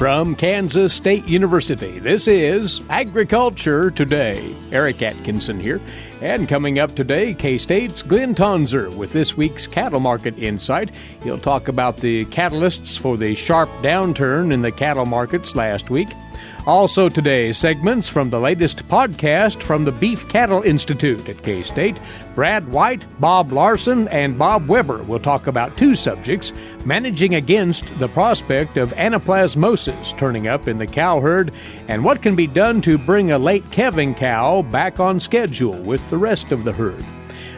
From Kansas State University, this is Agriculture Today. Eric Atkinson here. And coming up today, K-State's Glynn Tonsor with this week's Cattle Market Insight. He'll talk about the catalysts for the sharp downturn in the cattle markets last week. Also today, segments from the latest podcast from the Beef Cattle Institute at K-State. Brad White, Bob Larson, and Bob Weaber will talk about two subjects: managing against the prospect of anaplasmosis turning up in the cow herd, and what can be done to bring a late-calving cow back on schedule with the rest of the herd.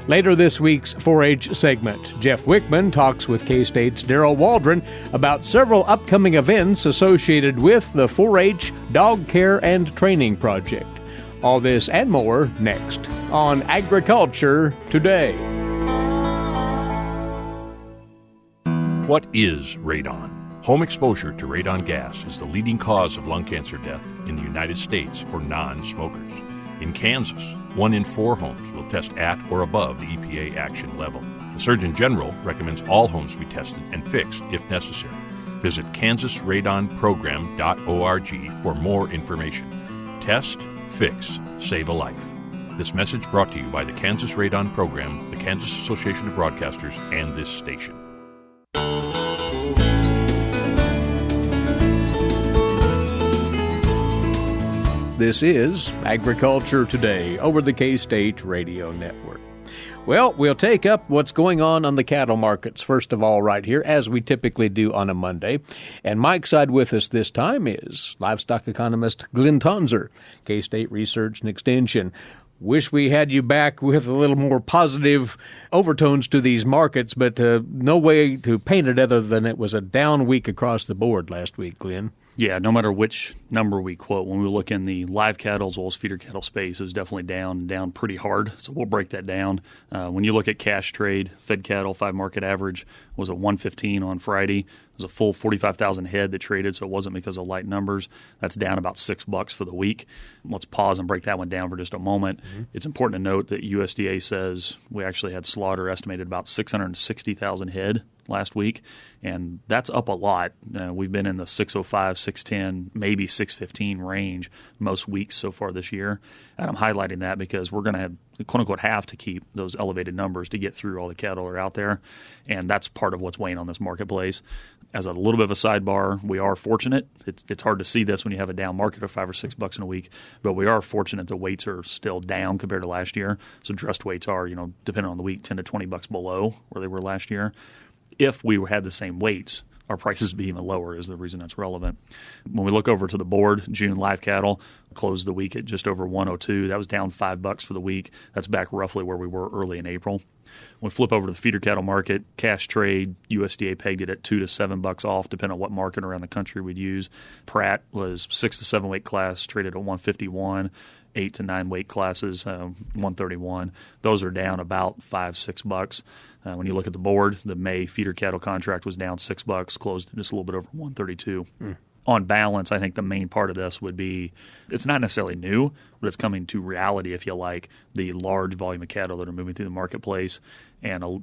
Later this week's 4-H segment, Jeff Wickman talks with K-State's Deryl Waldren about several upcoming events associated with the 4-H Dog Care and Training Project. All this and more next on Agriculture Today. What is radon? Home exposure to radon gas is the leading cause of lung cancer death in the United States for non-smokers. In Kansas, 1 in 4 homes will test at or above the EPA action level. The Surgeon General recommends all homes be tested and fixed if necessary. Visit kansasradonprogram.org for more information. Test, fix, save a life. This message brought to you by the Kansas Radon Program, the Kansas Association of Broadcasters, and this station. This is Agriculture Today over the K-State Radio Network. Well, we'll take up what's going on the cattle markets, first of all, right here, as we typically do on a Monday. And Mike's side with us this time is livestock economist Glynn Tonsor, K-State Research and Extension. Wish we had you back with a little more positive overtones to these markets, but no way to paint it other than it was a down week across the board last week, Glynn. Yeah, no matter which number we quote, when we look in the live cattle as well as feeder cattle space, it was definitely down pretty hard. So we'll break that down. When you look at cash trade, fed cattle, 5 market average was at 115 on Friday. It was a full 45,000 head that traded, so it wasn't because of light numbers. That's down about $6 for the week. Let's pause and break that one down for just a moment. Mm-hmm. It's important to note that USDA says we actually had slaughter estimated about 660,000 head last week, and that's up a lot. We've been in the 605, 610, maybe 615 range most weeks so far this year. And I'm highlighting that because we're going to have to keep those elevated numbers to get through all the cattle that are out there, and that's part of what's weighing on this marketplace. As a little bit of a sidebar, we are fortunate. It's hard to see this when you have a down market of $5 or $6 in a week, but we are fortunate the weights are still down compared to last year. So dressed weights are, depending on the week, $10 to $20 below where they were last year. If we had the same weights, our prices would be even lower is the reason that's relevant. When we look over to the board, June live cattle closed the week at just over 102. That was down $5 for the week. That's back roughly where we were early in April. When we flip over to the feeder cattle market, cash trade, USDA pegged it at $2 to $7 off, depending on what market around the country we'd use. Pratt was 6 to 7 weight class, traded at 151. 8 to 9 weight classes, 131. Those are down about $5-6. When you look at the board, the May feeder cattle contract was down $6, closed just a little bit over 132. On balance, I think the main part of this would be it's not necessarily new, but it's coming to reality, if you like, the large volume of cattle that are moving through the marketplace. And I'll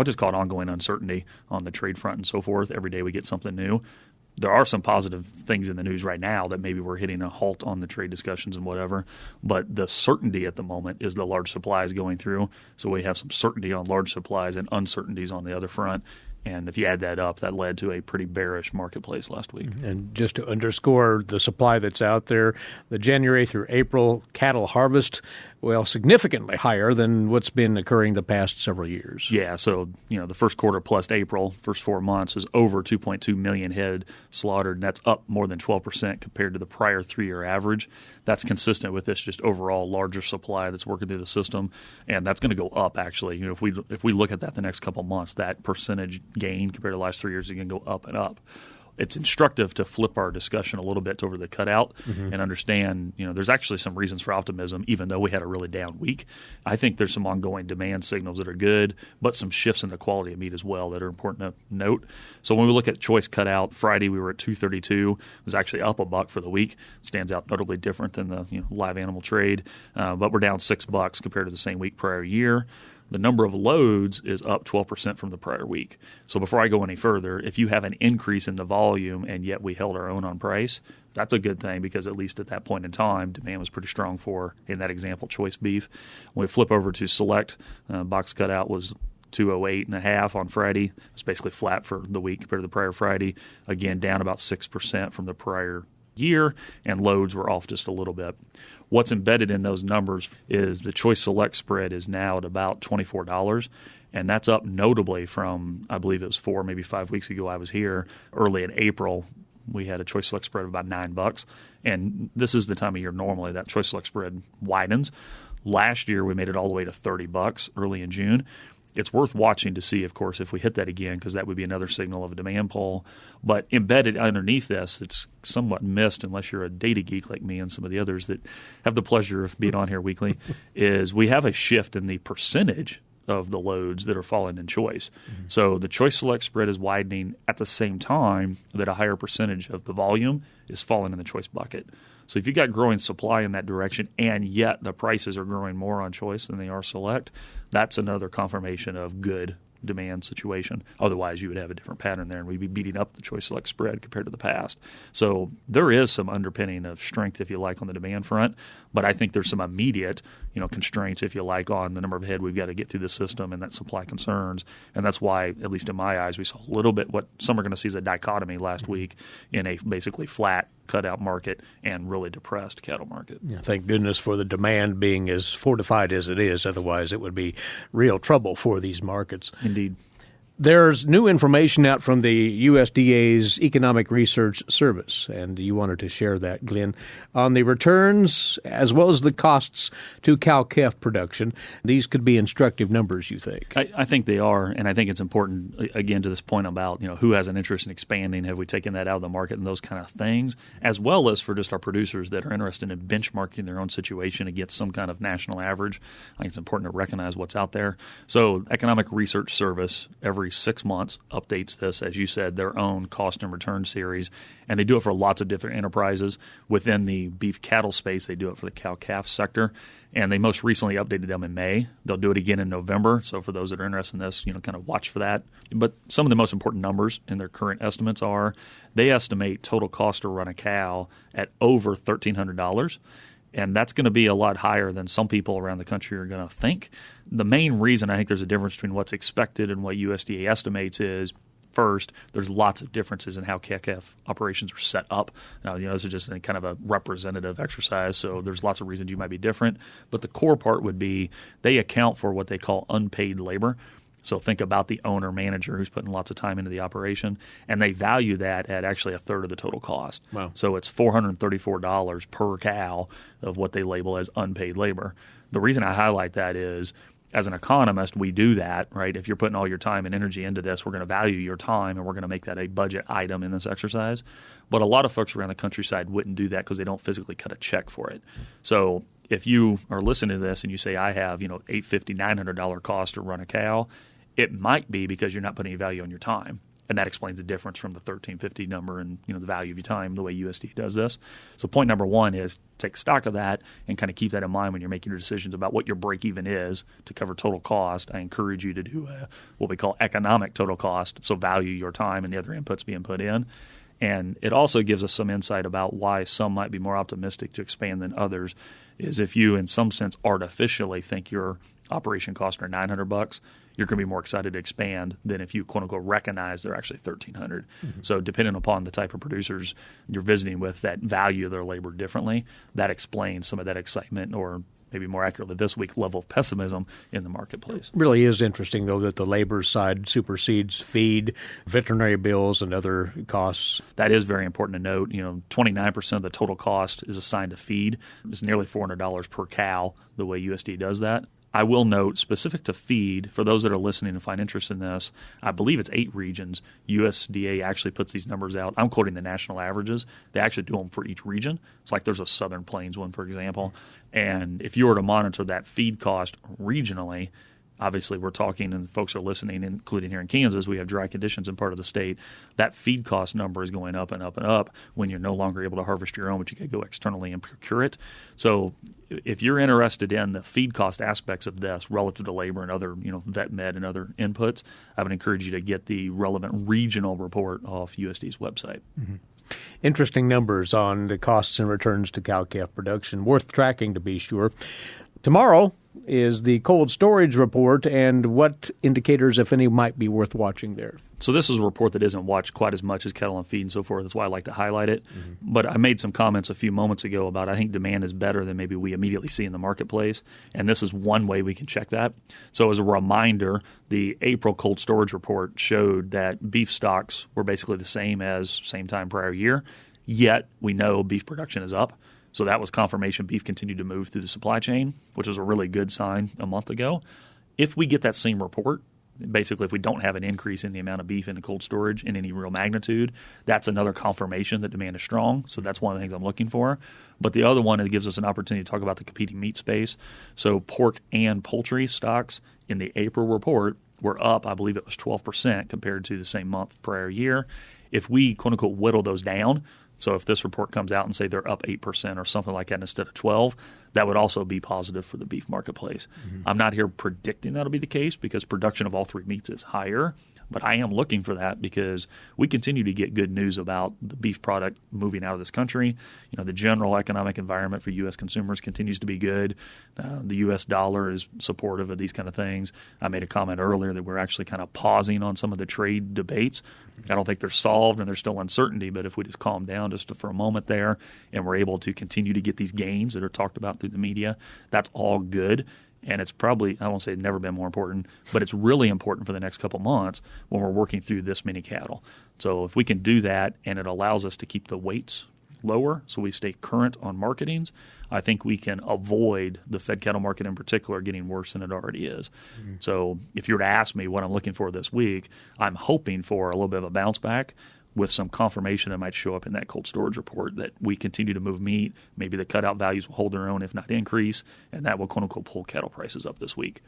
just call it ongoing uncertainty on the trade front and so forth. Every day we get something new. There are some positive things in the news right now that maybe we're hitting a halt on the trade discussions and whatever, but the certainty at the moment is the large supplies going through. So we have some certainty on large supplies and uncertainties on the other front. And if you add that up, that led to a pretty bearish marketplace last week. And just to underscore the supply that's out there, the January through April cattle harvest, well, significantly higher than what's been occurring the past several years. Yeah, so, the first quarter plus April, first 4 months, is over 2.2 million head slaughtered, and that's up more than 12% compared to the prior 3-year average. That's consistent with this just overall larger supply that's working through the system, and that's going to go up, actually. If we look at that the next couple of months, that percentage gain compared to the last 3 years is going to go up and up. It's instructive to flip our discussion a little bit over the cutout and understand, there's actually some reasons for optimism, even though we had a really down week. I think there's some ongoing demand signals that are good, but some shifts in the quality of meat as well that are important to note. So when we look at choice cutout, Friday we were at 232. It was actually up $1 for the week. Stands out notably different than the live animal trade, but we're down $6 compared to the same week prior year. The number of loads is up 12% from the prior week. So before I go any further, if you have an increase in the volume and yet we held our own on price, that's a good thing because at least at that point in time, demand was pretty strong for, in that example, choice beef. When we flip over to select, box cutout was 208.5 on Friday. It's basically flat for the week compared to the prior Friday. Again, down about 6% from the prior year, and loads were off just a little bit. What's embedded in those numbers is the choice select spread is now at about $24, and that's up notably from, I believe it was 4, maybe 5 weeks ago I was here. Early in April, we had a choice select spread of about $9, and this is the time of year normally that choice select spread widens. Last year, we made it all the way to $30 early in June. It's worth watching to see, of course, if we hit that again, because that would be another signal of a demand pull. But embedded underneath this, it's somewhat missed unless you're a data geek like me and some of the others that have the pleasure of being on here weekly, is we have a shift in the percentage of the loads that are falling in choice. Mm-hmm. So the choice select spread is widening at the same time that a higher percentage of the volume is falling in the choice bucket. So if you've got growing supply in that direction and yet the prices are growing more on choice than they are select, that's another confirmation of good demand situation. Otherwise, you would have a different pattern there, and we'd be beating up the choice select spread compared to the past. So there is some underpinning of strength, if you like, on the demand front, but I think there's some immediate, constraints, if you like, on the number of head we've got to get through the system and that supply concerns. And that's why, at least in my eyes, we saw a little bit what some are going to see as a dichotomy last week in a basically flat cutout market and really depressed cattle market. Yeah, thank goodness for the demand being as fortified as it is. Otherwise, it would be real trouble for these markets. Indeed. There's new information out from the USDA's Economic Research Service, and you wanted to share that, Glynn, on the returns as well as the costs to cow-calf production. These could be instructive numbers, you think? I think they are, and I think it's important, again, to this point about who has an interest in expanding, have we taken that out of the market and those kind of things, as well as for just our producers that are interested in benchmarking their own situation against some kind of national average. I think it's important to recognize what's out there. So Economic Research Service, every 6 months, updates this, as you said, their own cost and return series. And they do it for lots of different enterprises. Within the beef cattle space, they do it for the cow-calf sector. And they most recently updated them in May. They'll do it again in November. So for those that are interested in this, kind of watch for that. But some of the most important numbers in their current estimates are they estimate total cost to run a cow at over $1,300. And that's going to be a lot higher than some people around the country are going to think. The main reason I think there's a difference between what's expected and what USDA estimates is, first, there's lots of differences in how cow-calf operations are set up. Now, this is just a kind of a representative exercise, so there's lots of reasons you might be different. But the core part would be they account for what they call unpaid labor. So think about the owner-manager who's putting lots of time into the operation, and they value that at actually a third of the total cost. Wow. So it's $434 per cow of what they label as unpaid labor. The reason I highlight that is, as an economist, we do that, right? If you're putting all your time and energy into this, we're going to value your time, and we're going to make that a budget item in this exercise. But a lot of folks around the countryside wouldn't do that because they don't physically cut a check for it. So if you are listening to this and you say, I have, $850, $900 cost to run a cow, it might be because you're not putting any value on your time. And that explains the difference from the $1,350 number and the value of your time, the way USDA does this. So point number one is take stock of that and kind of keep that in mind when you're making your decisions about what your break even is to cover total cost. I encourage you to do what we call economic total cost, so value your time and the other inputs being put in. And it also gives us some insight about why some might be more optimistic to expand than others, is if you in some sense artificially think your operation costs are $900, you're going to be more excited to expand than if you, quote unquote, recognize they're actually $1,300. Mm-hmm. So depending upon the type of producers you're visiting with that value their labor differently, that explains some of that excitement, or maybe more accurately this week, level of pessimism in the marketplace. It really is interesting, though, that the labor side supersedes feed, veterinary bills, and other costs. That is very important to note. 29% of the total cost is assigned to feed. It's nearly $400 per cow, the way USDA does that. I will note, specific to feed, for those that are listening and find interest in this, I believe it's 8 regions. USDA actually puts these numbers out. I'm quoting the national averages. They actually do them for each region. It's like there's a Southern Plains one, for example. And if you were to monitor that feed cost regionally, obviously we're talking and folks are listening, including here in Kansas, we have dry conditions in part of the state. That feed cost number is going up and up and up when you're no longer able to harvest your own, but you can go externally and procure it. So if you're interested in the feed cost aspects of this relative to labor and other, vet med and other inputs, I would encourage you to get the relevant regional report off USDA's website. Mm-hmm. Interesting numbers on the costs and returns to cow-calf production. Worth tracking, to be sure. Tomorrow is the cold storage report, and what indicators, if any, might be worth watching there? So this is a report that isn't watched quite as much as cattle and feed and so forth. That's why I like to highlight it. Mm-hmm. But I made some comments a few moments ago about I think demand is better than maybe we immediately see in the marketplace, and this is one way we can check that. So as a reminder, the April cold storage report showed that beef stocks were basically the same as same time prior year, yet we know beef production is up. So that was confirmation beef continued to move through the supply chain, which was a really good sign a month ago. If we get that same report, basically if we don't have an increase in the amount of beef in the cold storage in any real magnitude, that's another confirmation that demand is strong. So that's one of the things I'm looking for. But the other one, it gives us an opportunity to talk about the competing meat space. So pork and poultry stocks in the April report were up, I believe it was 12% compared to the same month prior year. If we, quote unquote, whittle those down, so if this report comes out and say they're up 8% or something like that instead of 12%, that would also be positive for the beef marketplace. Mm-hmm. I'm not here predicting that'll be the case because production of all three meats is higher, but I am looking for that because we continue to get good news about the beef product moving out of this country. The general economic environment for U.S. consumers continues to be good. The U.S. dollar is supportive of these kind of things. I made a comment earlier that we're actually kind of pausing on some of the trade debates. I don't think they're solved and there's still uncertainty, but if we just calm down just for a moment there and we're able to continue to get these gains that are talked about through the media, that's all good. And it's probably, I won't say it's never been more important, but it's really important for the next couple months when we're working through this many cattle. So if we can do that and it allows us to keep the weights lower so we stay current on marketings, I think we can avoid the fed cattle market in particular getting worse than it already is. Mm-hmm. So if you were to ask me what I'm looking for this week, I'm hoping for a little bit of a bounce back with some confirmation that might show up in that cold storage report that we continue to move meat. Maybe the cutout values will hold their own, if not increase, and that will, quote unquote, pull cattle prices up this week.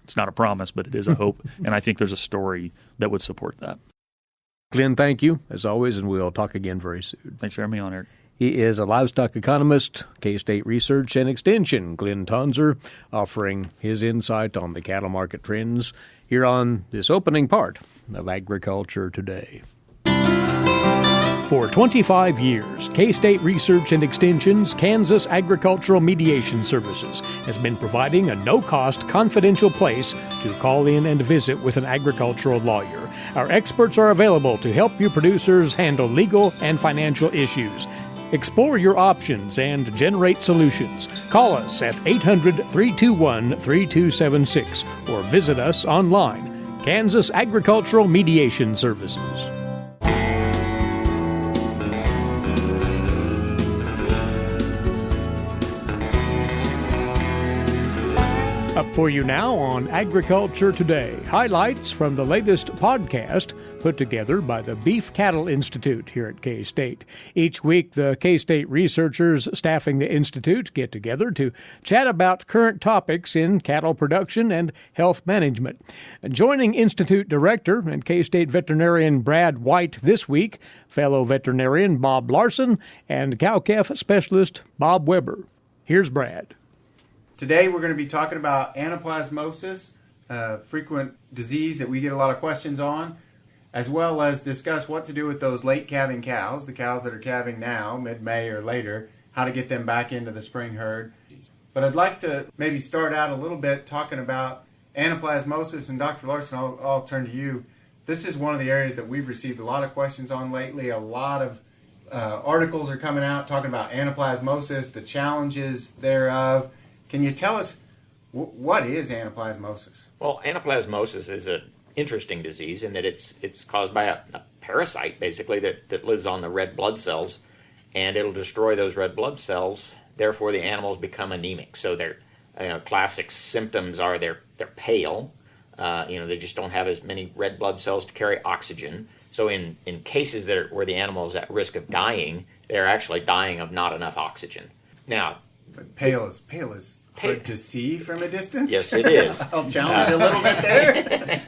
It's not a promise, but it is a hope, and I think there's a story that would support that. Glynn, thank you, as always, and we'll talk again very soon. Thanks for having me on, Eric. He is a livestock economist, K-State Research and Extension. Glynn Tonsor offering his insight on the cattle market trends here on this opening part of Agriculture Today. For 25 years, K-State Research and Extension's Kansas Agricultural Mediation Services has been providing a no-cost, confidential place to call in and visit with an agricultural lawyer. Our experts are available to help you producers handle legal and financial issues. Explore your options and generate solutions. Call us at 800-321-3276 or visit us online. Kansas Agricultural Mediation Services. Up for you now on Agriculture Today. Highlights from the latest podcast put together by the Beef Cattle Institute here at K-State. Each week, the K-State researchers staffing the Institute get together to chat about current topics in cattle production and health management. Joining Institute Director and K-State veterinarian Brad White this week, fellow veterinarian Bob Larson and cow-calf specialist Bob Weaber. Here's Brad. Today we're going to be talking about anaplasmosis, a frequent disease that we get a lot of questions on, as well as discuss what to do with those late calving cows, the cows that are calving now, mid-May or later, how to get them back into the spring herd. But I'd like to maybe start out a little bit talking about anaplasmosis, and Dr. Larson, I'll turn to you. This is one of the areas that we've received a lot of questions on lately. A lot of articles are coming out talking about anaplasmosis, the challenges thereof. Can you tell us what is anaplasmosis? Well, anaplasmosis is an interesting disease in that it's caused by a parasite, basically, that lives on the red blood cells, and it'll destroy those red blood cells. Therefore, the animals become anemic. So their classic symptoms are they're pale. They just don't have as many red blood cells to carry oxygen. So in cases where the animal is at risk of dying, they're actually dying of not enough oxygen. Now, But pale is hard to see from a distance? Yes, it is. I'll challenge a little bit there.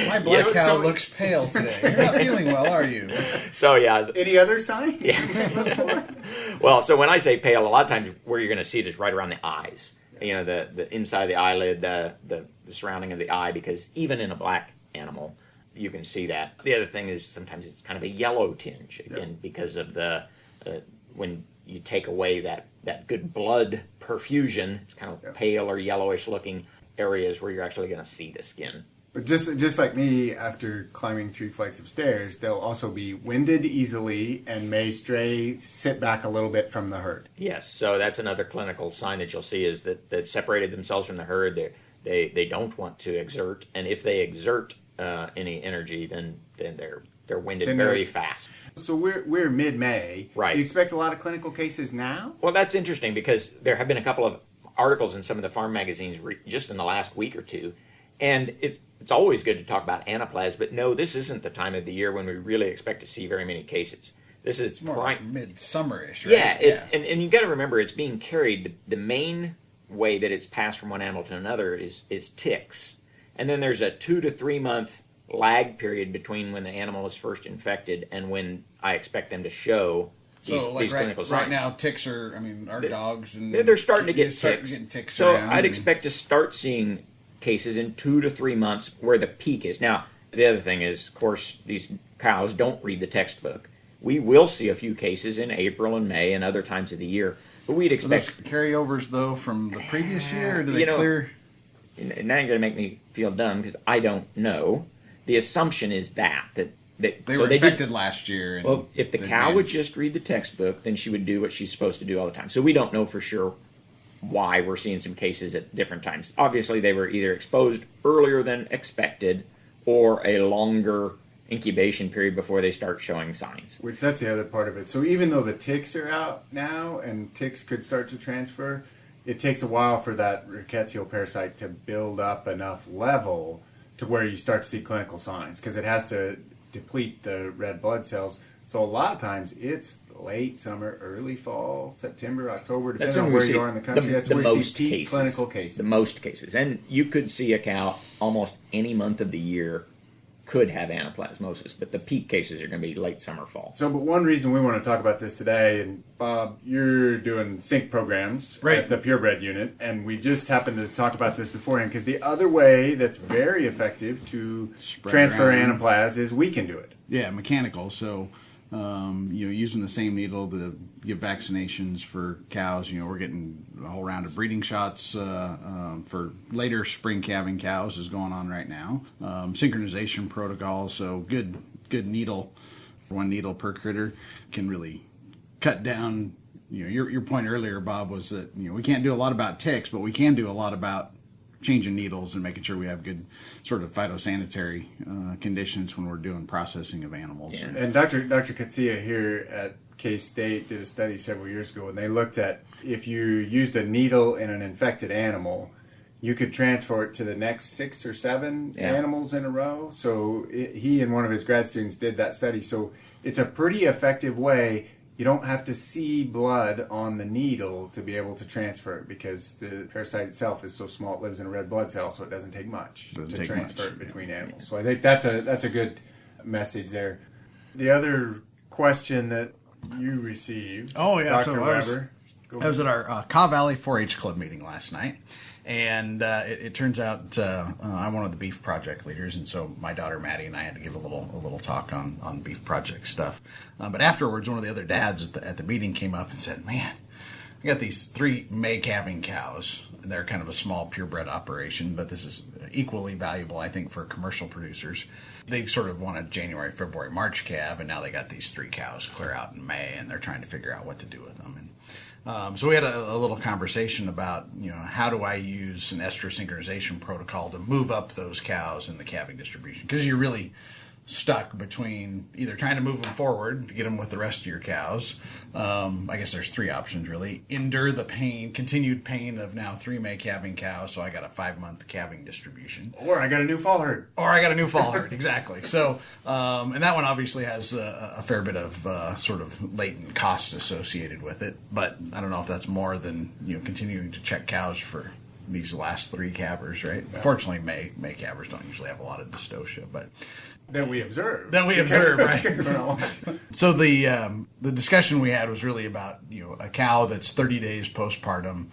My black cow looks pale today. You're not feeling well, are you? So, yeah. Any other signs? Yeah. Well, so when I say pale, a lot of times where you're going to see it is right around the eyes. You know, the inside of the eyelid, the surrounding of the eye, because even in a black animal, you can see that. The other thing is sometimes it's kind of a yellow tinge, again, because of the when you take away that good blood perfusion, it's kind of pale or yellowish looking areas where you're actually going to see the skin. But just like me, after climbing 3 flights of stairs, they'll also be winded easily and may sit back a little bit from the herd. Yes, so that's another clinical sign that you'll see is that they've separated themselves from the herd. They don't want to exert, and if they exert any energy, then they're winded very fast. So we're mid-May. Right. You expect a lot of clinical cases now? Well, that's interesting because there have been a couple of articles in some of the farm magazines just in the last week or two, and it's always good to talk about anaplasm, but no, this isn't the time of the year when we really expect to see very many cases. This is more like midsummer-ish, right? Yeah, and you've got to remember it's being carried. The main way that it's passed from one animal to another is ticks. And then there's a 2 to 3 month lag period between when the animal is first infected and when I expect them to show these clinical signs. Right now, ticks are, our dogs, and they're starting to get ticks. So I'd expect to start seeing cases in 2 to 3 months where the peak is. Now, the other thing is, of course, these cows don't read the textbook. We will see a few cases in April and May and other times of the year, but we'd expect... Are those carryovers, though, from the previous year, or do they clear... Now you're going to make me feel dumb because I don't know. The assumption is that they were infected last year. And well, if the cow would just read the textbook, then she would do what she's supposed to do all the time. So we don't know for sure why we're seeing some cases at different times. Obviously, they were either exposed earlier than expected or a longer incubation period before they start showing signs. Which that's the other part of it. So even though the ticks are out now and ticks could start to transfer, it takes a while for that rickettsial parasite to build up enough level to where you start to see clinical signs because it has to deplete the red blood cells. So a lot of times it's late summer, early fall, September, October, depending on where you are in the country. That's where you see peak clinical cases. The most cases. And you could see a cow almost any month of the year could have anaplasmosis, but the peak cases are going to be late summer, fall. So, but one reason we want to talk about this today, and Bob, you're doing sync programs at the purebred unit, and we just happened to talk about this beforehand, because the other way that's very effective to transfer anaplasm is we can do it. Yeah, mechanical. So, using the same needle to give vaccinations for cows. We're getting a whole round of breeding shots for later spring calving cows is going on right now. Synchronization protocol, so good needle, one needle per critter can really cut down. Your point earlier, Bob, was that we can't do a lot about ticks, but we can do a lot about changing needles and making sure we have good sort of phytosanitary conditions when we're doing processing of animals. Yeah. And Dr. Katsia here at K-State did a study several years ago, and they looked at if you used a needle in an infected animal, you could transfer it to the next 6 or 7 animals in a row. So he and one of his grad students did that study. So it's a pretty effective way. You don't have to see blood on the needle to be able to transfer it because the parasite itself is so small, it lives in a red blood cell, so it doesn't take much to transfer it between animals. So I think that's a good message there. The other question that you received, Dr. Weber. I was at our Caw Valley 4-H Club meeting last night, and it turns out I'm one of the beef project leaders, and so my daughter Maddie and I had to give a little talk on beef project stuff. But afterwards, one of the other dads at the meeting came up and said, "Man, I got these 3 May calving cows. And they're kind of a small purebred operation, but this is equally valuable, I think, for commercial producers. They sort of wanted January, February, March calve, and now they got these 3 cows clear out in May, and they're trying to figure out what to do with them." And so we had a little conversation about, how do I use an estrus synchronization protocol to move up those cows in the calving distribution? Because you really stuck between either trying to move them forward to get them with the rest of your cows. I guess there's 3 options really. Endure the pain, continued pain of now 3 May calving cows, so I got a 5-month calving distribution. Or I got a new fall herd. Exactly. So, and that one obviously has a fair bit of sort of latent cost associated with it, but I don't know if that's more than, continuing to check cows for these last 3 calvers, right? Yeah. Fortunately, May calvers don't usually have a lot of dystocia, but that we observe. Right? So the discussion we had was really about a cow that's 30 days postpartum,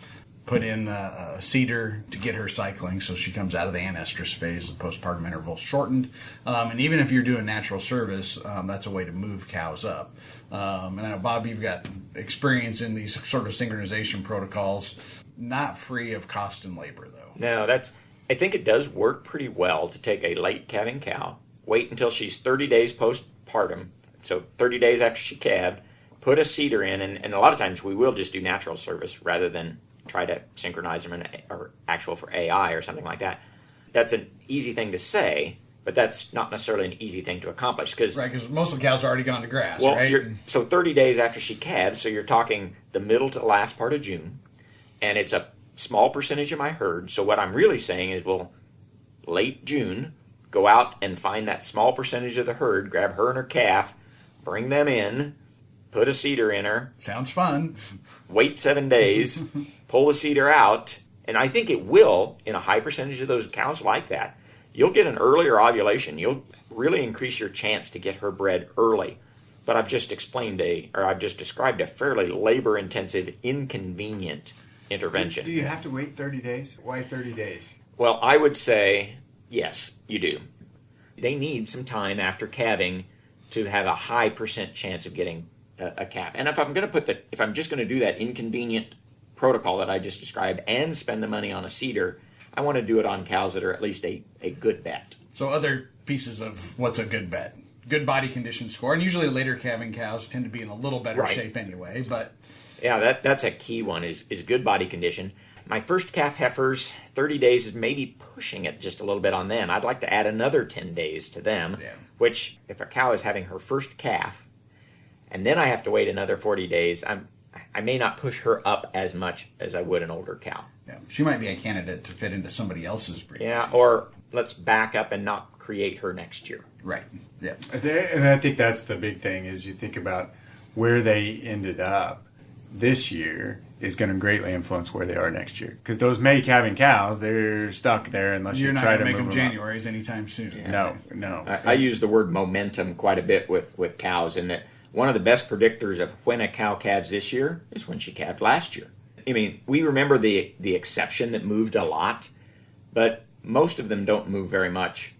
put in a cedar to get her cycling, so she comes out of the anestrus phase, the postpartum interval shortened, and even if you're doing natural service, that's a way to move cows up. And I know, Bob, you've got experience in these sort of synchronization protocols. Not free of cost and labor, though. No, I think it does work pretty well to take a late calving cow, wait until she's 30 days postpartum, so 30 days after she calved, put a cedar in, and a lot of times we will just do natural service rather than try to synchronize them or actual for AI or something like that. That's an easy thing to say, but that's not necessarily an easy thing to accomplish. Because most of the cows are already gone to grass, right? So 30 days after she calves, so you're talking the middle to the last part of June, and it's a small percentage of my herd. So what I'm really saying is we'll, late June, go out and find that small percentage of the herd, grab her and her calf, bring them in, put a cedar in her. Sounds fun. Wait 7 days, pull the cedar out, and I think it will, in a high percentage of those cows like that, you'll get an earlier ovulation. You'll really increase your chance to get her bred early. But I've just described a fairly labor-intensive, inconvenient intervention. Do you have to wait 30 days? Why 30 days? Well, I would say, yes, you do. They need some time after calving to have a high % chance of getting a calf. And if I'm just going to do that inconvenient protocol that I just described and spend the money on a cedar, I want to do it on cows that are at least a good bet. So other pieces of what's a good bet. Good body condition score, and usually later calving cows tend to be in a little better shape anyway, but... Yeah, that's a key one, is good body condition. My first calf heifers, 30 days is maybe pushing it just a little bit on them. I'd like to add another 10 days to them, which, if a cow is having her first calf, and then I have to wait another 40 days, I may not push her up as much as I would an older cow. Yeah, she might be a candidate to fit into somebody else's breed. Yeah, or let's back up and not create her next year. Right, yeah. And I think that's the big thing, is you think about where they ended up this year is going to greatly influence where they are next year. Because those May calving cows, they're stuck there unless you try to move them. You're not going to make them Januarys anytime soon. Yeah. No. I use the word momentum quite a bit with cows, in that one of the best predictors of when a cow calves this year is when she calved last year. I mean, we remember the exception that moved a lot, but most of them don't move very much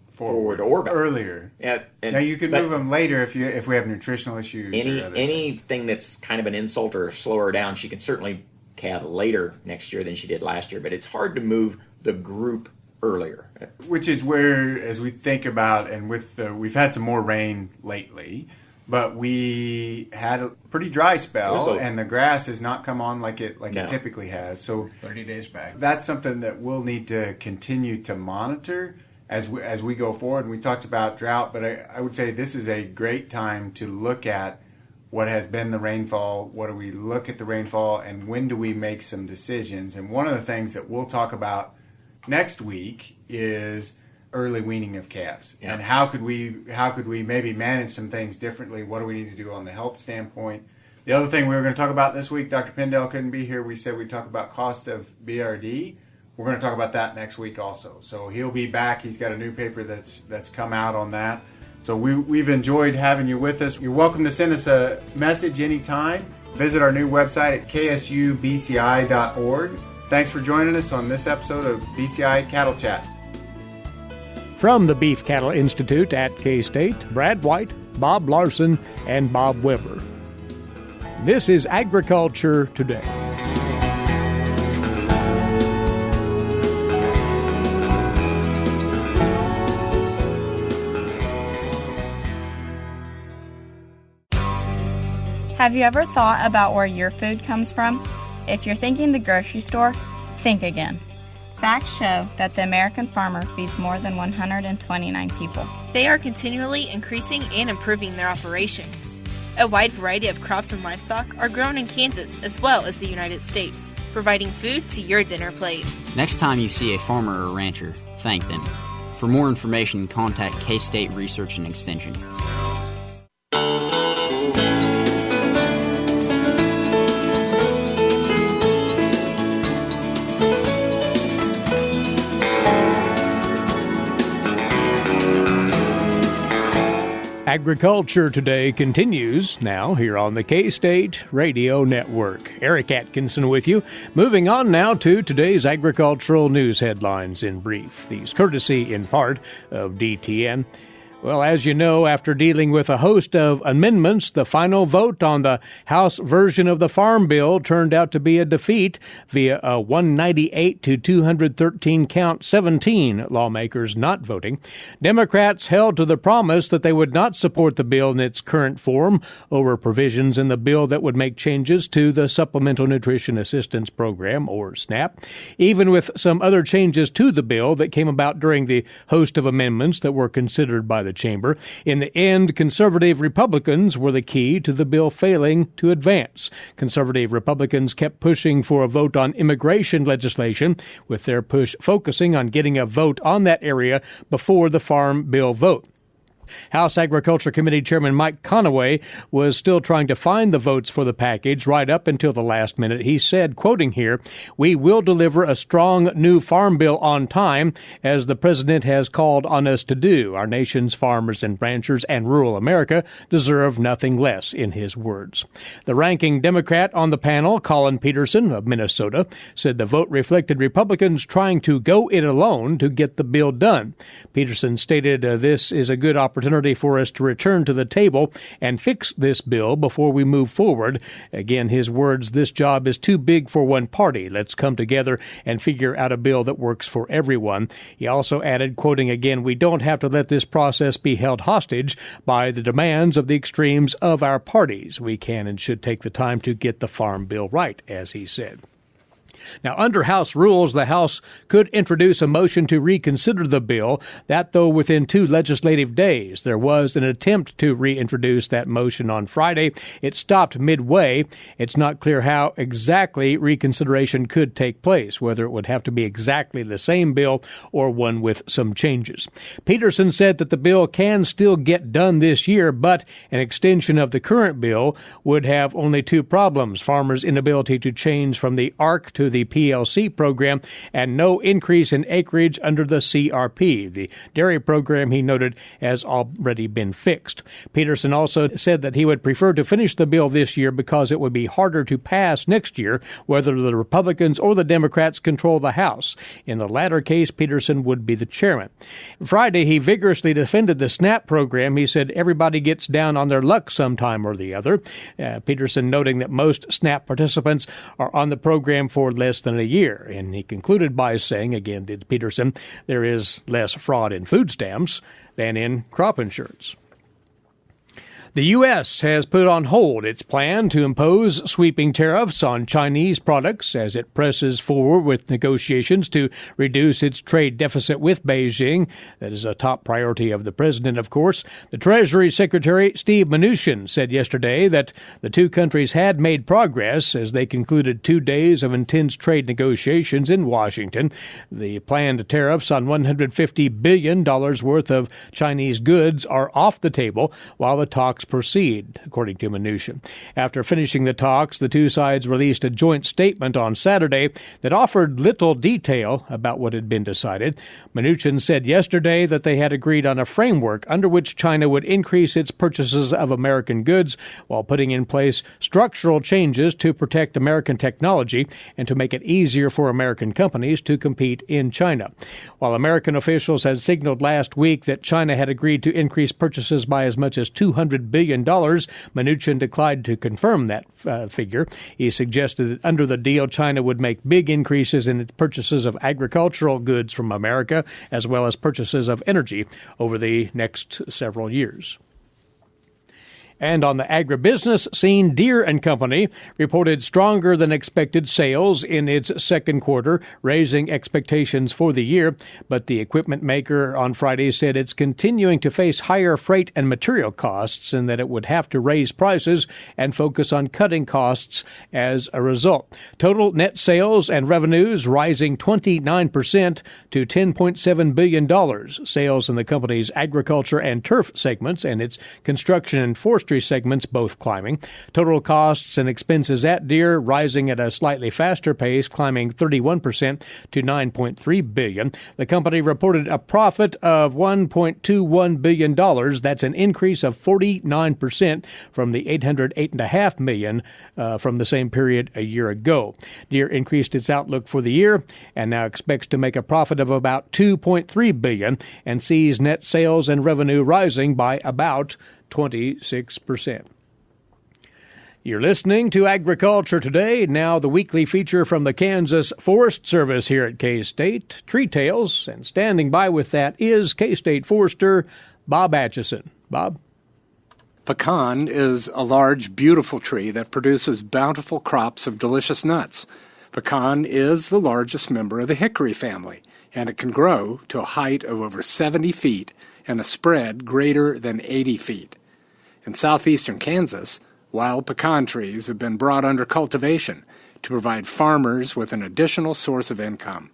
forward or back. Earlier. Yeah, now you could move them later if we have nutritional issues. Anything that's kind of an insult or slow her down, she can certainly calve later next year than she did last year. But it's hard to move the group earlier. Which is where, as we think about, and we've had some more rain lately, but we had a pretty dry spell, and the grass has not come on like it typically has. So 30 days back. That's something that we'll need to continue to monitor as we go forward. And we talked about drought, but I would say this is a great time to look at what has been the rainfall, what do we look at the rainfall, and when do we make some decisions. And one of the things that we'll talk about next week is early weaning of calves. Yeah. And how could we maybe manage some things differently? What do we need to do on the health standpoint? The other thing we were going to talk about this week, Dr. Pindell couldn't be here. We said we'd talk about cost of BRD. We're going to talk about that next week also. So he'll be back. He's got a new paper that's come out on that. So we've enjoyed having you with us. You're welcome to send us a message anytime. Visit our new website at ksubci.org. Thanks for joining us on this episode of BCI Cattle Chat. From the Beef Cattle Institute at K-State, Brad White, Bob Larson, and Bob Weaver. This is Agriculture Today. Have you ever thought about where your food comes from? If you're thinking the grocery store, think again. Facts show that the American farmer feeds more than 129 people. They are continually increasing and improving their operations. A wide variety of crops and livestock are grown in Kansas as well as the United States, providing food to your dinner plate. Next time you see a farmer or rancher, thank them. For more information, contact K-State Research and Extension. Agriculture Today continues now here on the K-State Radio Network. Eric Atkinson with you. Moving on now to today's agricultural news headlines in brief. These courtesy in part of DTN. Well, as you know, after dealing with a host of amendments, the final vote on the House version of the Farm Bill turned out to be a defeat via a 198 to 213 count, 17 lawmakers not voting. Democrats held to the promise that they would not support the bill in its current form over provisions in the bill that would make changes to the Supplemental Nutrition Assistance Program, or SNAP, even with some other changes to the bill that came about during the host of amendments that were considered by the chamber. In the end, conservative Republicans were the key to the bill failing to advance. Conservative Republicans kept pushing for a vote on immigration legislation, with their push focusing on getting a vote on that area before the Farm Bill vote. House Agriculture Committee Chairman Mike Conaway was still trying to find the votes for the package right up until the last minute. He said, quoting here, "We will deliver a strong new farm bill on time, as the president has called on us to do. Our nation's farmers and ranchers and rural America deserve nothing less," in his words. The ranking Democrat on the panel, Colin Peterson of Minnesota, said the vote reflected Republicans trying to go it alone to get the bill done. Peterson stated, "This is a good opportunity for us to return to the table and fix this bill before we move forward." Again, his words, "This job is too big for one party. Let's come together and figure out a bill that works for everyone." He also added, quoting again, "We don't have to let this process be held hostage by the demands of the extremes of our parties. We can and should take the time to get the farm bill right," as he said. Now, under House rules, the House could introduce a motion to reconsider the bill, that though within 2 legislative days. There was an attempt to reintroduce that motion on Friday. It stopped midway. It's not clear how exactly reconsideration could take place, whether it would have to be exactly the same bill or one with some changes. Peterson said that the bill can still get done this year, but an extension of the current bill would have only 2 problems: farmers' inability to change from the ARC to the PLC program, and no increase in acreage under the CRP. The dairy program, he noted, has already been fixed. Peterson also said that he would prefer to finish the bill this year because it would be harder to pass next year, whether the Republicans or the Democrats control the House. In the latter case, Peterson would be the chairman. Friday, he vigorously defended the SNAP program. He said everybody gets down on their luck sometime or the other. Peterson noting that most SNAP participants are on the program for less than a year. And he concluded by saying, again, did Peterson, there is less fraud in food stamps than in crop insurance. The U.S. has put on hold its plan to impose sweeping tariffs on Chinese products as it presses forward with negotiations to reduce its trade deficit with Beijing. That is a top priority of the president, of course. The Treasury Secretary, Steve Mnuchin, said yesterday that the 2 countries had made progress as they concluded 2 days of intense trade negotiations in Washington. The planned tariffs on $150 billion worth of Chinese goods are off the table while the talks proceed, according to Mnuchin. After finishing the talks, the 2 sides released a joint statement on Saturday that offered little detail about what had been decided. Mnuchin said yesterday that they had agreed on a framework under which China would increase its purchases of American goods while putting in place structural changes to protect American technology and to make it easier for American companies to compete in China. While American officials had signaled last week that China had agreed to increase purchases by as much as $200 billion, Mnuchin declined to confirm that figure. He suggested that under the deal, China would make big increases in its purchases of agricultural goods from America, as well as purchases of energy over the next several years. And on the agribusiness scene, Deere & Company reported stronger than expected sales in its second quarter, raising expectations for the year. But the equipment maker on Friday said it's continuing to face higher freight and material costs and that it would have to raise prices and focus on cutting costs as a result. Total net sales and revenues rising 29% to $10.7 billion. Sales in the company's agriculture and turf segments and its construction and forestry segments both climbing. Total costs and expenses at Deere rising at a slightly faster pace, climbing 31% to $9.3 billion. The company reported a profit of $1.21 billion. That's an increase of 49% from the $808.5 million from the same period a year ago. Deere increased its outlook for the year and now expects to make a profit of about $2.3 billion and sees net sales and revenue rising by about 26%. You're listening to Agriculture Today, now the weekly feature from the Kansas Forest Service here at K-State, Tree Tales, and standing by with that is K-State Forester Bob Atchison. Bob? Pecan is a large, beautiful tree that produces bountiful crops of delicious nuts. Pecan is the largest member of the hickory family, and it can grow to a height of over 70 feet and a spread greater than 80 feet. In southeastern Kansas, wild pecan trees have been brought under cultivation to provide farmers with an additional source of income.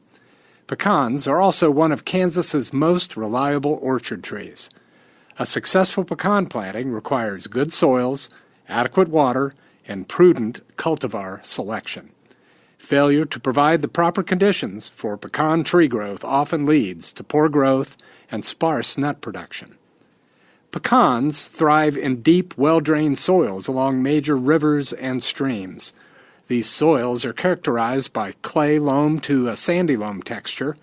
Pecans are also one of Kansas's most reliable orchard trees. A successful pecan planting requires good soils, adequate water, and prudent cultivar selection. Failure to provide the proper conditions for pecan tree growth often leads to poor growth and sparse nut production. Pecans thrive in deep, well-drained soils along major rivers and streams. These soils are characterized by clay loam to a sandy loam texture,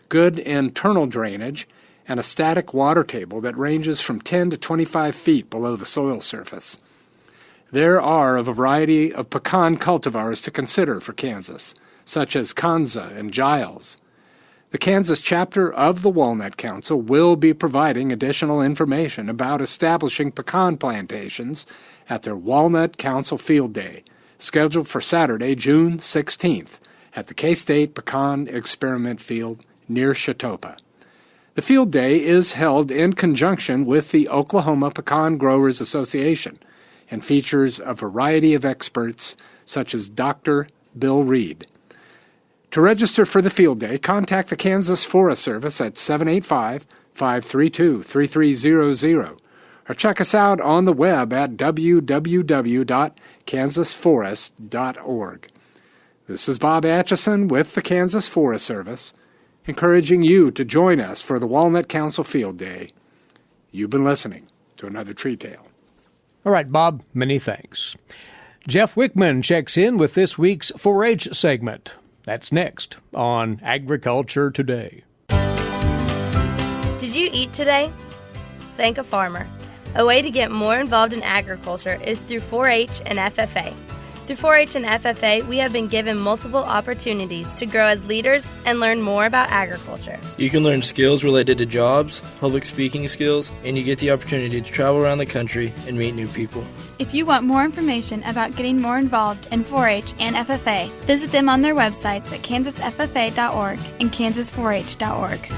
good internal drainage, and a static water table that ranges from 10 to 25 feet below the soil surface. There are a variety of pecan cultivars to consider for Kansas, such as Kanza and Giles. The Kansas chapter of the Walnut Council will be providing additional information about establishing pecan plantations at their Walnut Council Field Day, scheduled for Saturday, June 16th, at the K-State Pecan Experiment Field near Chautauqua. The field day is held in conjunction with the Oklahoma Pecan Growers Association and features a variety of experts such as Dr. Bill Reed. To register for the field day, contact the Kansas Forest Service at 785-532-3300 or check us out on the web at www.kansasforest.org. This is Bob Atchison with the Kansas Forest Service, encouraging you to join us for the Walnut Council Field Day. You've been listening to another Tree Tale. All right, Bob, many thanks. Jeff Wickman checks in with this week's 4-H segment. That's next on Agriculture Today. Did you eat today? Thank a farmer. A way to get more involved in agriculture is through 4-H and FFA. Through 4-H and FFA, we have been given multiple opportunities to grow as leaders and learn more about agriculture. You can learn skills related to jobs, public speaking skills, and you get the opportunity to travel around the country and meet new people. If you want more information about getting more involved in 4-H and FFA, visit them on their websites at kansasffa.org and kansas4h.org.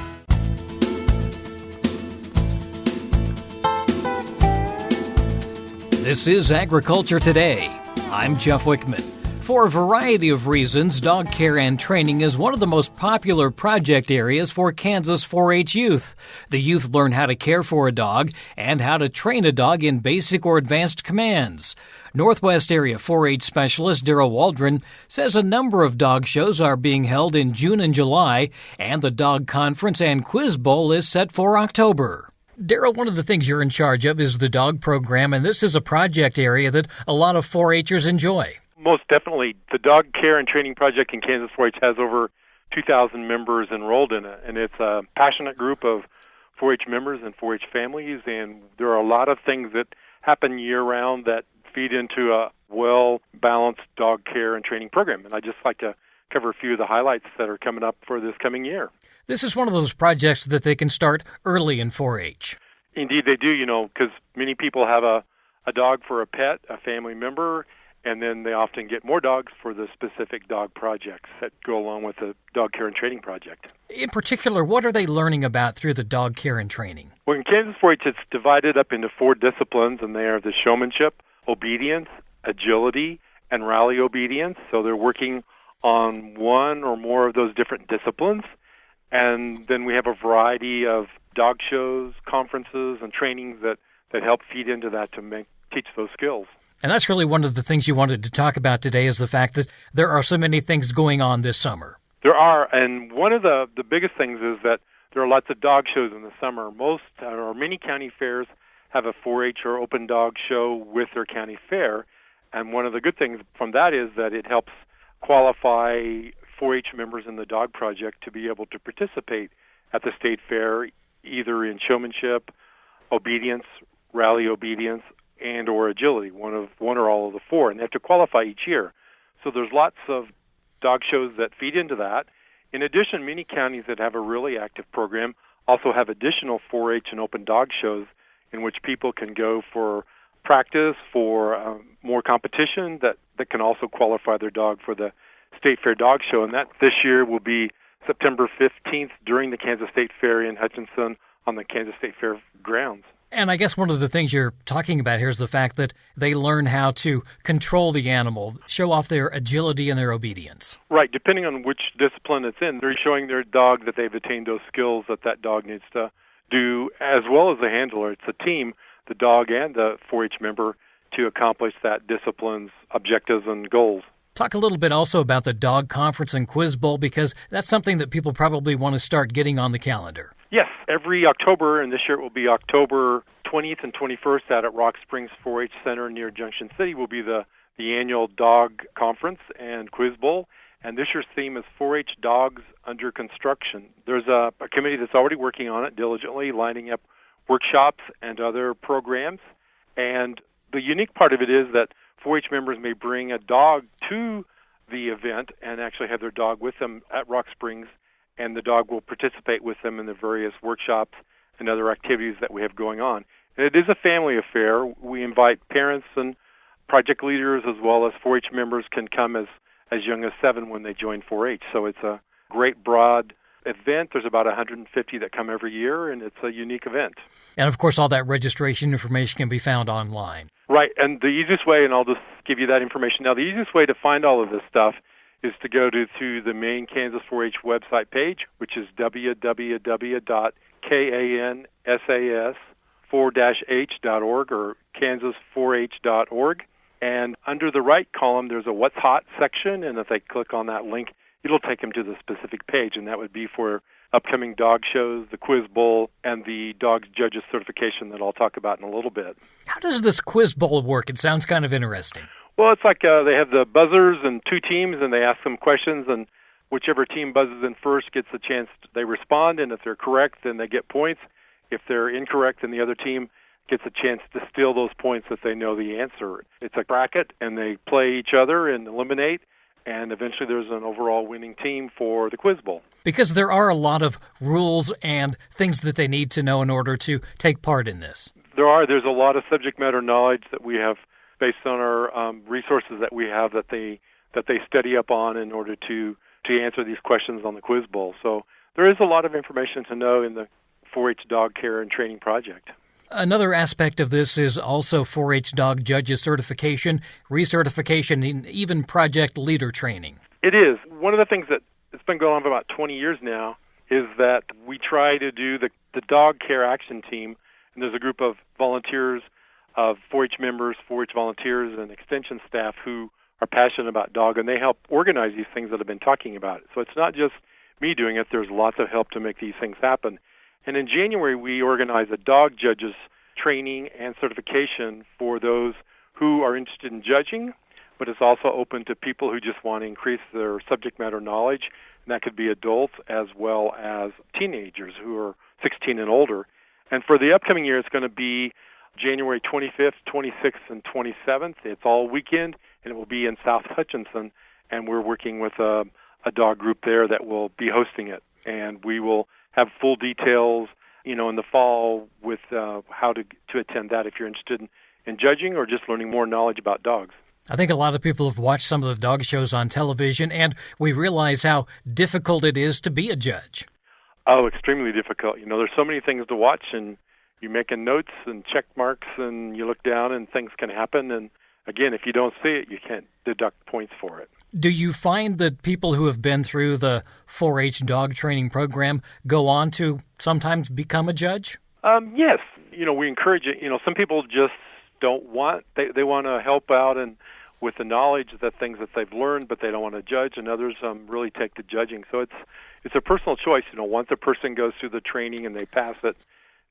This is Agriculture Today. I'm Jeff Wickman. For a variety of reasons, dog care and training is one of the most popular project areas for Kansas 4-H youth. The youth learn how to care for a dog and how to train a dog in basic or advanced commands. Northwest Area 4-H Specialist Deryl Waldren says a number of dog shows are being held in June and July, and the Dog Conference and Quiz Bowl is set for October. Deryl, one of the things you're in charge of is the dog program, and this is a project area that a lot of 4-Hers enjoy. Most definitely. The Dog Care and Training Project in Kansas 4-H has over 2,000 members enrolled in it, and it's a passionate group of 4-H members and 4-H families, and there are a lot of things that happen year-round that feed into a well-balanced dog care and training program, and I'd just like to cover a few of the highlights that are coming up for this coming year. This is one of those projects that they can start early in 4-H. Indeed, they do, because many people have a a dog for a pet, a family member, and then they often get more dogs for the specific dog projects that go along with the dog care and training project. In particular, what are they learning about through the dog care and training? Well, in Kansas 4-H, it's divided up into 4 disciplines, and they are the showmanship, obedience, agility, and rally obedience. So they're working on one or more of those different disciplines. And then we have a variety of dog shows, conferences, and trainings that help feed into that to teach those skills. And that's really one of the things you wanted to talk about today, is the fact that there are so many things going on this summer. There are, and one of the biggest things is that there are lots of dog shows in the summer. Most or many county fairs have a 4-H or open dog show with their county fair, and one of the good things from that is that it helps qualify 4-H members in the dog project to be able to participate at the state fair, either in showmanship, obedience, rally obedience, and or agility, one or all of the 4, and they have to qualify each year. So there's lots of dog shows that feed into that. In addition, many counties that have a really active program also have additional 4-H and open dog shows in which people can go for practice, for more competition that can also qualify their dog for the State Fair Dog Show. And that this year will be September 15th during the Kansas State Fair in Hutchinson on the Kansas State Fair grounds. And I guess one of the things you're talking about here is the fact that they learn how to control the animal, show off their agility and their obedience. Right. Depending on which discipline it's in, they're showing their dog that they've attained those skills that dog needs to do, as well as the handler. It's a team, the dog and the 4-H member, to accomplish that discipline's objectives and goals. Talk a little bit also about the Dog Conference and Quiz Bowl, because that's something that people probably want to start getting on the calendar. Yes, every October, and this year it will be October 20th and 21st out at Rock Springs 4-H Center near Junction City will be the annual Dog Conference and Quiz Bowl. And this year's theme is 4-H Dogs Under Construction. There's a committee that's already working on it diligently, lining up workshops and other programs. And the unique part of it is that 4-H members may bring a dog to the event and actually have their dog with them at Rock Springs, and the dog will participate with them in the various workshops and other activities that we have going on. And it is a family affair. We invite parents and project leaders as well as 4-H members can come as young as 7 when they join 4-H. So it's a great broad event. There's about 150 that come every year, and it's a unique event. And, of course, all that registration information can be found online. Right, and the easiest way, and I'll just give you that information now, the easiest way to find all of this stuff is to go to the main Kansas 4-H website page, which is www.kansas4-h.org or kansas4h.org. And under the right column, there's a What's Hot section, and if they click on that link, it'll take them to the specific page, and that would be for upcoming dog shows, the Quiz Bowl, and the Dog Judges Certification that I'll talk about in a little bit. How does this Quiz Bowl work? It sounds kind of interesting. Well, it's like they have the buzzers and 2 teams, and they ask them questions, and whichever team buzzes in first gets a chance. They respond, and if they're correct, then they get points. If they're incorrect, then the other team gets a chance to steal those points if they know the answer. It's a bracket, and they play each other and eliminate, and eventually there's an overall winning team for the Quiz Bowl. Because there are a lot of rules and things that they need to know in order to take part in this. There's a lot of subject matter knowledge that we have based on our resources that we have that they study up on in order to answer these questions on the Quiz Bowl. So there is a lot of information to know in the 4-H Dog Care and Training Project. Another aspect of this is also 4-H Dog Judges Certification, recertification, and even project leader training. It is. One of the things that it's been going on for about 20 years now is that we try to do the Dog Care Action Team, and there's a group of volunteers, of 4-H members, 4-H volunteers, and extension staff who are passionate about dog, and they help organize these things that I've been talking about. So it's not just me doing it. There's lots of help to make these things happen. And in January, we organized a dog judges training and certification for those who are interested in judging, but it's also open to people who just want to increase their subject matter knowledge, and that could be adults as well as teenagers who are 16 and older. And for the upcoming year, it's going to be January 25th, 26th, and 27th. It's all weekend, and it will be in South Hutchinson, and we're working with a dog group there that will be hosting it. And we will have full details, in the fall with how to attend that if you're interested in judging or just learning more knowledge about dogs. I think a lot of people have watched some of the dog shows on television, and we realize how difficult it is to be a judge. Oh, extremely difficult. There's so many things to watch, and you're making notes and check marks, and you look down, and things can happen. And again, if you don't see it, you can't deduct points for it. Do you find that people who have been through the 4-H dog training program go on to sometimes become a judge? Yes. We encourage it. Some people just don't want, they want to help out and with the knowledge that things that they've learned, but they don't want to judge, and others really take to judging. So it's a personal choice. Once a person goes through the training and they pass it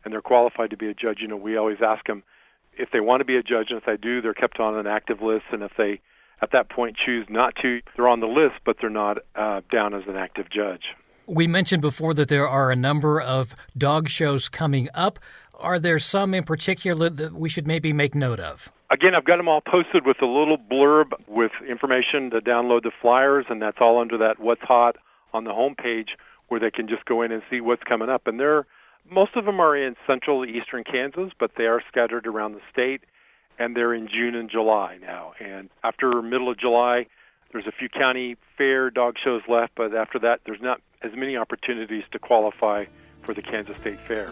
and they're qualified to be a judge, we always ask them if they want to be a judge, and if they do, they're kept on an active list, and if they at that point choose not to, they're on the list, but they're not down as an active judge. We mentioned before that there are a number of dog shows coming up. Are there some in particular that we should maybe make note of? Again, I've got them all posted with a little blurb with information to download the flyers, and that's all under that What's Hot on the homepage, where they can just go in and see what's coming up. And most of them are in central and eastern Kansas, but they are scattered around the state, and they're in June and July now. And after middle of July, there's a few county fair dog shows left, but after that, there's not as many opportunities to qualify for the Kansas State Fair.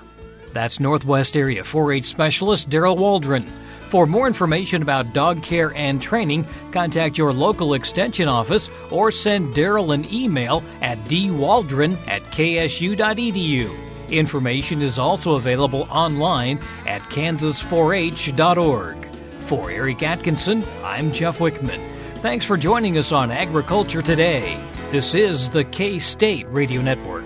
That's Northwest Area 4-H Specialist Deryl Waldren. For more information about dog care and training, contact your local extension office or send Deryl an email at dwaldren@ksu.edu. Information is also available online at kansas4h.org. For Eric Atkinson, I'm Jeff Wickman. Thanks for joining us on Agriculture Today. This is the K-State Radio Network.